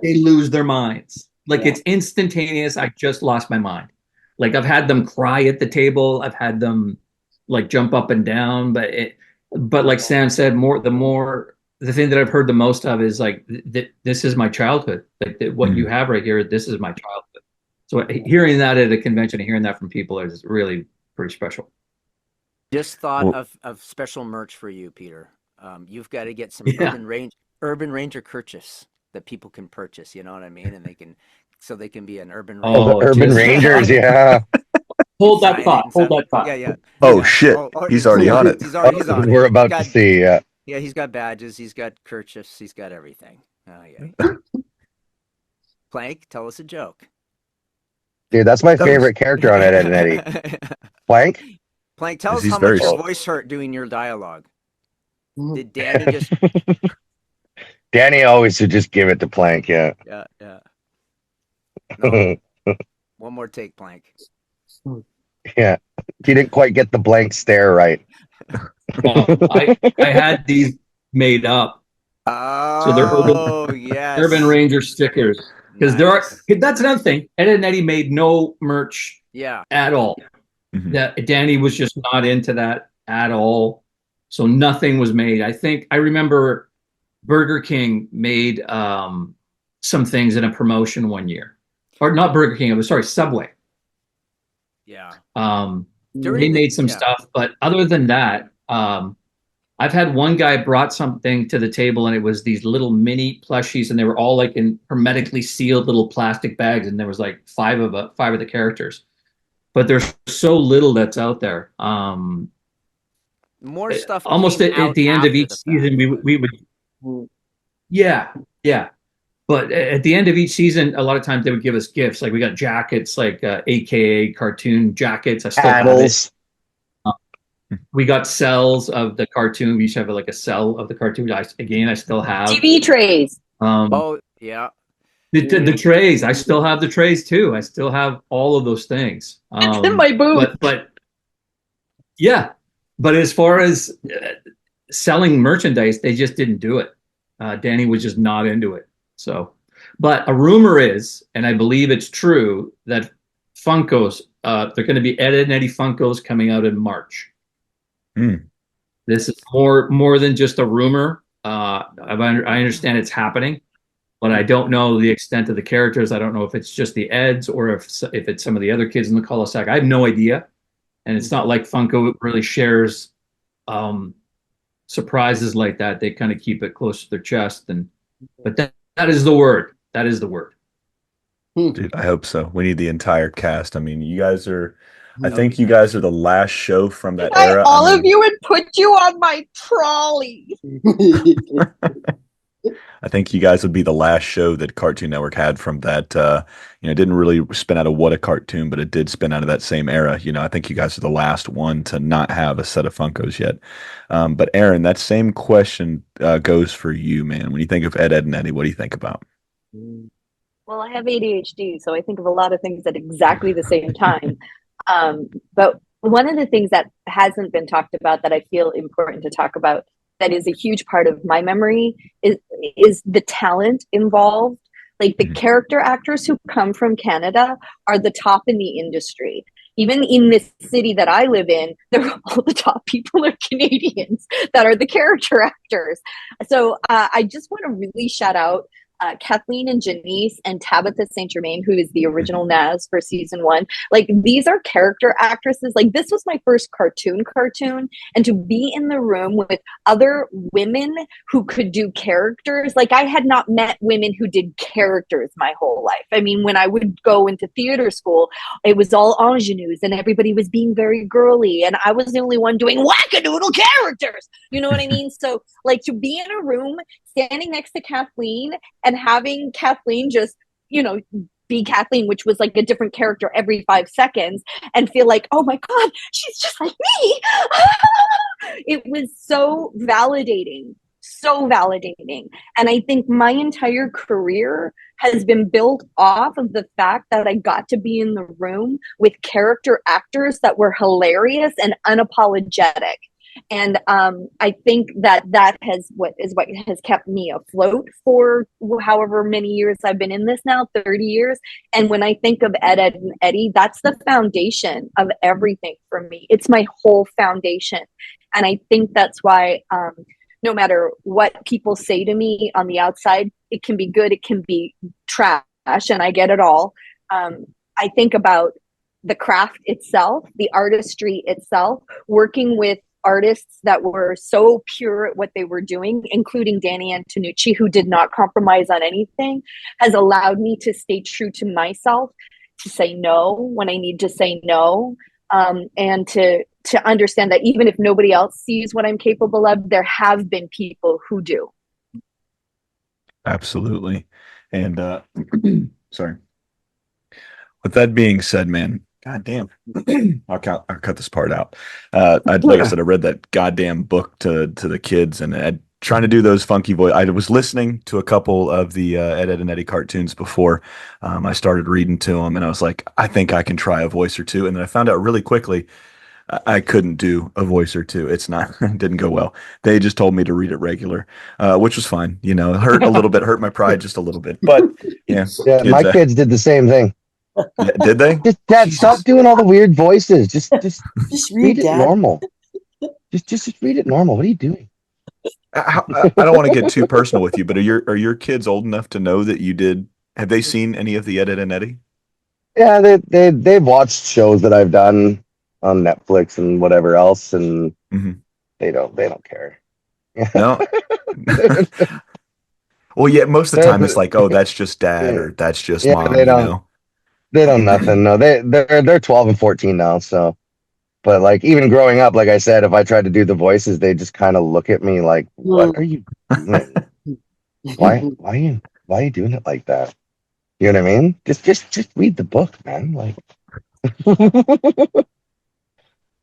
they lose their minds. Like it's instantaneous. I just lost my mind. Like I've had them cry at the table. I've had them like jump up and down. But like Sam said, the thing that I've heard the most of is like, this is my childhood. Like what you have right here, this is my childhood. So hearing that at a convention and hearing that from people is really pretty special. Just thought of special merch for you, Peter. You've got to get some Urban Ranger kerchiefs that people can purchase. You know what I mean? And they can be an Urban Ranger. Oh, the Urban Rangers, yeah. Hold that thought. Yeah. Oh, shit. He's already on it. He's already on it. We're about to see, Yeah, he's got badges. He's got kerchiefs. He's got everything. Oh, yeah. Plank, tell us a joke. Dude, that's my favorite character on Ed, Edd, and Eddy. Plank? Plank, tell us how much your voice hurt doing your dialogue. Did Danny just... Danny always should just give it to Plank, yeah. Yeah. No. One more take, Plank. Yeah. He didn't quite get the blank stare right. I had these made up. Oh, so they're Urban Ranger stickers. Because that's another thing. Ed, Edd, and Eddy made no merch at all. Mm-hmm. That Danny was just not into that. at all. So nothing was made. I remember Burger King made some things in a promotion one year, or not Burger King. It was, sorry, Subway. Yeah. They made some stuff, but other than that, I've had one guy brought something to the table, and it was these little mini plushies, and they were all like in hermetically sealed little plastic bags, and there was like five of the characters. But there's so little that's out there. More stuff. Almost at the end of each season, we would. Yeah. But at the end of each season, a lot of times they would give us gifts. Like we got jackets, like AKA cartoon jackets. I still have it. We got cells of the cartoon. We used to have like a cell of the cartoon. I still have TV trays. Oh yeah, the trays. I still have the trays too. I still have all of those things. It's in my booth. But yeah, but as far as selling merchandise, they just didn't do it. Danny was just not into it. So, but a rumor is, and I believe it's true, that Funkos, they're going to be Ed and Eddy Funkos coming out in March. This is more than just a rumor. I understand it's happening, but I don't know the extent of the characters. I don't know if it's just the Eds or if it's some of the other kids in the cul-de-sac. I have no idea. And it's not like Funko really shares surprises like that. They kind of keep it close to their chest. But that is the word. That is the word. Dude, I hope so. We need the entire cast. I mean, you guys are. I think you guys are the last show from that era. All of you would put you on my trolley. I think you guys would be the last show that Cartoon Network had from that. It didn't really spin out of What a Cartoon, but it did spin out of that same era. I think you guys are the last one to not have a set of Funkos yet. But Erin, that same question goes for you, man. When you think of Ed, Edd, and Eddy, what do you think about? Well, I have ADHD, so I think of a lot of things at exactly the same time. But one of the things that hasn't been talked about that I feel important to talk about, that is a huge part of my memory, is the talent involved. Like the character actors who come from Canada are the top in the industry. Even in this city that I live in, all the top people are Canadians that are the character actors. So I just want to really shout out Kathleen and Janice and Tabitha St. Germain, who is the original Nazz for season 1. Like, these are character actresses. Like, this was my first cartoon, and to be in the room with other women who could do characters. Like, I had not met women who did characters my whole life. I mean, when I would go into theater school, it was all ingenues and everybody was being very girly, and I was the only one doing wackadoodle characters. You know what I mean? So, like, to be in a room standing next to Kathleen and having Kathleen just, be Kathleen, which was like a different character every 5 seconds, and feel like, oh my God, she's just like me. It was so validating. And I think my entire career has been built off of the fact that I got to be in the room with character actors that were hilarious and unapologetic. And I think that is what has kept me afloat for however many years I've been in this now, 30 years. And when I think of Ed, Edd, and Eddy, that's the foundation of everything for me. It's my whole foundation. And I think that's why no matter what people say to me on the outside, it can be good, it can be trash, and I get it all. I think about the craft itself, the artistry itself, working with artists that were so pure at what they were doing, including Danny Antonucci, who did not compromise on anything, has allowed me to stay true to myself, to say no when I need to say no, and to understand that even if nobody else sees what I'm capable of, there have been people who do. Absolutely. And sorry. With that being said, man, God damn. I'll cut this part out. Like I said, I read that goddamn book to the kids, and trying to do those funky voice. I was listening to a couple of the Ed, Edd, and Eddy cartoons before I started reading to them, and I was like, I think I can try a voice or two. And then I found out really quickly I couldn't do a voice or two. It didn't go well. They just told me to read it regular, which was fine. It hurt a little bit, hurt my pride just a little bit. But yeah, my kids did the same thing. Yeah, did they? Dad, stop doing all the weird voices. Just read it Dad. normal. Just read it normal. What are you doing? I don't want to get too personal with you, but are your kids old enough to know that you did? Have they seen any of the Ed, Edd and Eddy? Yeah, they've watched shows that I've done on Netflix and whatever else, and Mhm. they don't care. No. Well, yeah, most of the time it's They're- like, oh, that's just dad yeah, or that's just yeah, mom, you know. they don't nothing. No, they're 12 and 14 now. So, but like even growing up, like I said, if I tried to do the voices, they just kind of look at me like, "What are you doing? Why are you doing it like that?" You know what I mean? Just read the book, man. Like,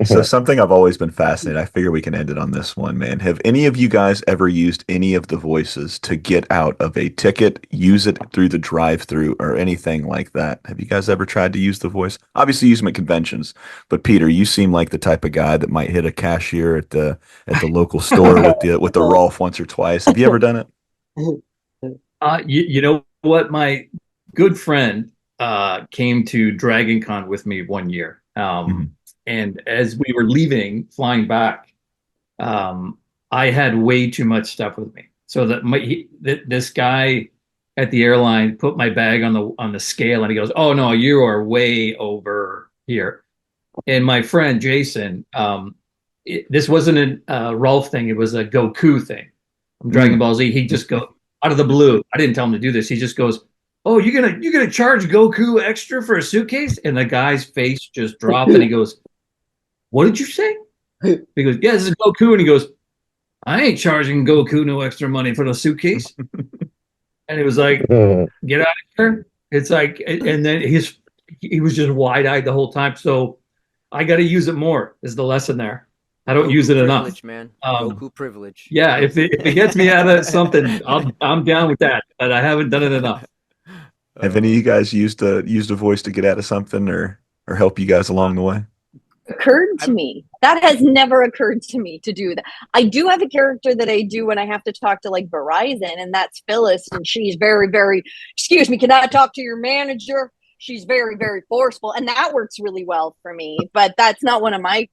So something I've always been fascinated. I figure we can end it on this one, man. Have any of you guys ever used any of the voices to get out of a ticket, use it through the drive-through or anything like that? Have you guys ever tried to use the voice? Obviously use them at conventions, but Peter, you seem like the type of guy that might hit a cashier at the local store with the Rolf once or twice. Have you ever done it? You know what? My good friend came to Dragon Con with me one year. Mhm. And as we were leaving, flying back, I had way too much stuff with me. So this guy at the airline put my bag on the scale, and he goes, "Oh no, you are way over here." And my friend Jason, this wasn't a Rolf thing; it was a Goku thing from Dragon Ball Z. He just go out of the blue. I didn't tell him to do this. He just goes, "Oh, you're gonna charge Goku extra for a suitcase?" And the guy's face just dropped, and he goes, "What did you say?" He goes, "Yeah, this is Goku," and he goes, "I ain't charging Goku no extra money for the suitcase." And it was like, "Get out of here!" It's like, and then he was just wide eyed the whole time. So I got to use it more. Is the lesson there? I don't Goku use it privilege, enough. man. Um, Goku privilege. yeah, if it gets me out of something, I'm down with that. But I haven't done it enough. Have any of you guys used a voice to get out of something or help you guys along the way? Occurred to me. That has never occurred to me to do that. I do have a character that I do when I have to talk to like Verizon, and that's Phyllis, and she's very, very, excuse me, can I talk to your manager? She's very, very forceful, and that works really well for me. But that's not one of my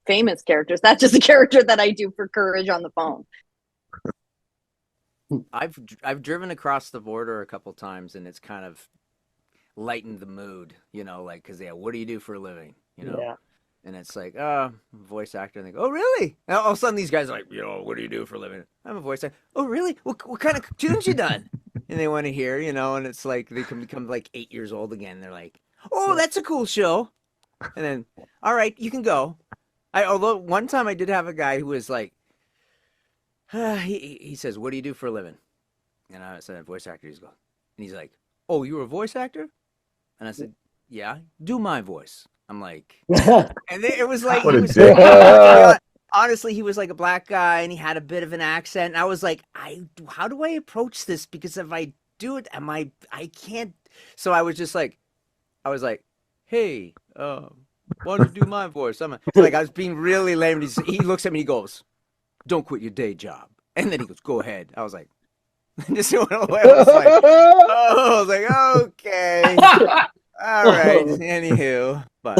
famous characters. That's just a character that I do for Courage on the phone. I've driven across the border a couple times, and it's kind of lightened the mood, like because what do you do for a living, Yeah. And it's like, voice actor, and they go, oh really? And all of a sudden these guys are like, what do you do for a living? I'm a voice actor. Oh really? What kind of cartoons you done? And they want to hear, and it's like they can become like 8 years old again. They're like, oh, that's a cool show. And then, all right, you can go. Although one time I did have a guy who was like, he says, what do you do for a living? And I said, voice actor. And he's like, oh, you were a voice actor? And I said, yeah, do my voice. I'm like, and it was like, What he a was dick. honestly, he was like a black guy and he had a bit of an accent. And I was like, how do I approach this? Because if I do it, I can't. So I was just like, hey, why don't you do my voice? I was being really lame. He looks at me, he goes, don't quit your day job. And then he goes, go ahead. I was like, just went away. I was like, okay. All right. Anywho, but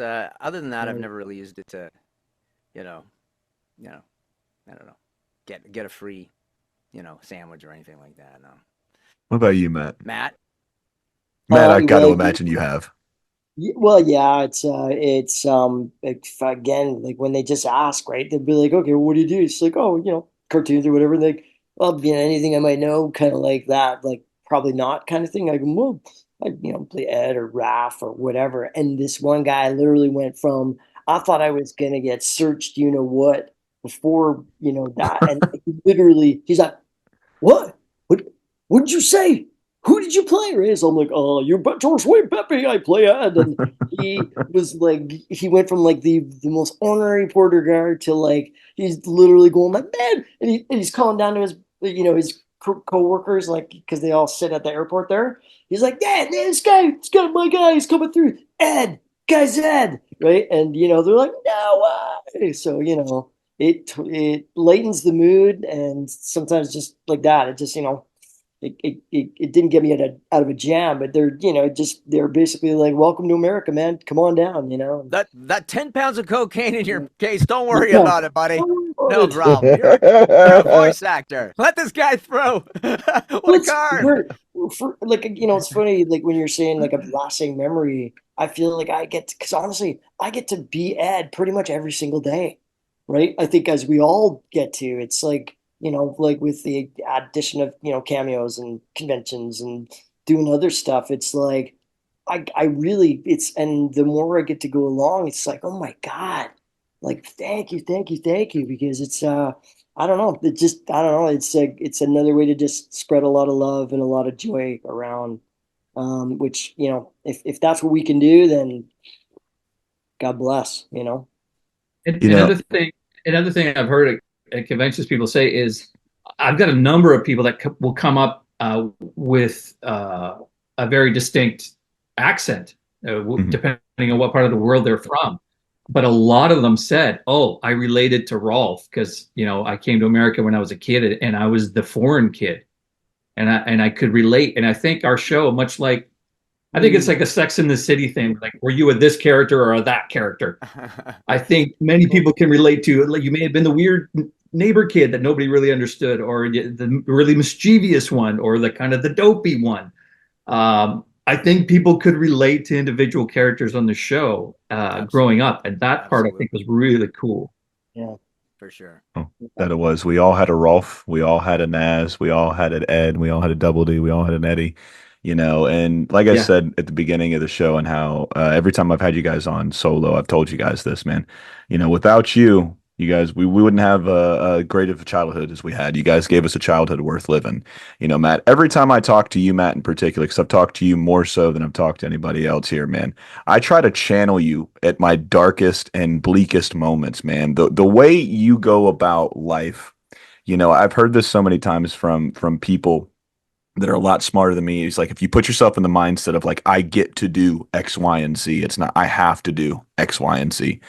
other than that, I've never really used it to, I don't know, get a free, sandwich or anything like that. No. What about you, Matt? Matt? Matt, I got to well, imagine you have. Well, yeah, it's like again, like when they just ask, right? They'll be like, okay, well, what do you do? It's like, oh, cartoons or whatever. And like, well, anything I might know, kind of like that, like probably not kind of thing. I go, well, I play Ed or Raph or whatever. And this one guy literally went from, I thought I was gonna get searched, what, before that, and he's like, what? What did you say? Who did you play, Riz? I'm like, oh, you're George Wayne Pepe. I play Ed. And he was like, he went from like the most honorary porter guard to like, he's literally going like, man. And he's calling down to his co-workers, like, because they all sit at the airport there. He's like, yeah, this guy, my guy, he's coming through. Ed, guy's Ed. Right. And, they're like, no way. So, it lightens the mood. And sometimes just like that, it just, it didn't get me out of a jam, but they're basically like, welcome to America, man. Come on down, That 10 pounds of cocaine in your case, don't worry Yeah. about it, buddy. Don't worry No about it. problem. You're a voice actor. Let this guy through. What a card. Like, it's funny, like when you're saying like a lasting memory, I feel like because honestly, I get to be Ed pretty much every single day, right? I think as we all get to, it's like, like with the addition of, cameos and conventions and doing other stuff, it's like, I really, and the more I get to go along, it's like, oh my God, like, thank you, because it's, I don't know, I don't know, it's another way to just spread a lot of love and a lot of joy around, which, if that's what we can do, then God bless, And another thing I've heard at conventions people say is, I've got a number of people that will come up with a very distinct accent, depending on what part of the world they're from. But a lot of them said, "Oh, I related to Rolf because I came to America when I was a kid, and I was the foreign kid, and I could relate." And I think our show, much like, I think it's like a Sex in the City thing, like, were you a this character or a that character? I think many people can relate to, like, you may have been the weird neighbor kid that nobody really understood, or the really mischievous one, or the kind of the dopey one. I think people could relate to individual characters on the show growing up, and that part I think was really cool. Yeah, for sure. Oh, that it was. We all had a Rolf, we all had a Nazz, we all had an Ed, we all had a Double D, we all had an Eddy. And like I said at the beginning of the show, and how every time I've had you guys on solo, I've told you guys this, man. Without you guys, we wouldn't have a great of a childhood as we had. You guys gave us a childhood worth living. Matt, every time I talk to you, Matt, in particular, because I've talked to you more so than I've talked to anybody else here, man, I try to channel you at my darkest and bleakest moments, man. The way you go about life, I've heard this so many times from people that are a lot smarter than me. It's like, if you put yourself in the mindset of like, I get to do X, Y, and Z, it's not, I have to do X, Y, and Z.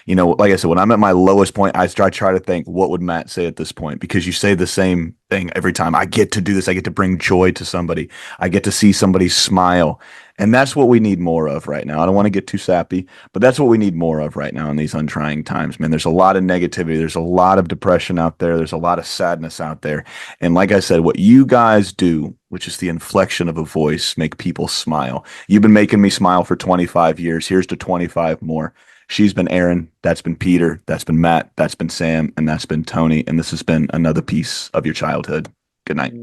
Like I said, when I'm at my lowest point, I try to think, what would Matt say at this point? Because you say the same thing every time. I get to do this. I get to bring joy to somebody. I get to see somebody smile. And that's what we need more of right now. I don't want to get too sappy, but that's what we need more of right now in these untrying times, man. There's a lot of negativity. There's a lot of depression out there. There's a lot of sadness out there. And like I said, what you guys do, which is the inflection of a voice, make people smile. You've been making me smile for 25 years. Here's to 25 more. She's been Erin. That's been Peter. That's been Matt. That's been Sam. And that's been Tony. And this has been another piece of your childhood. Good night.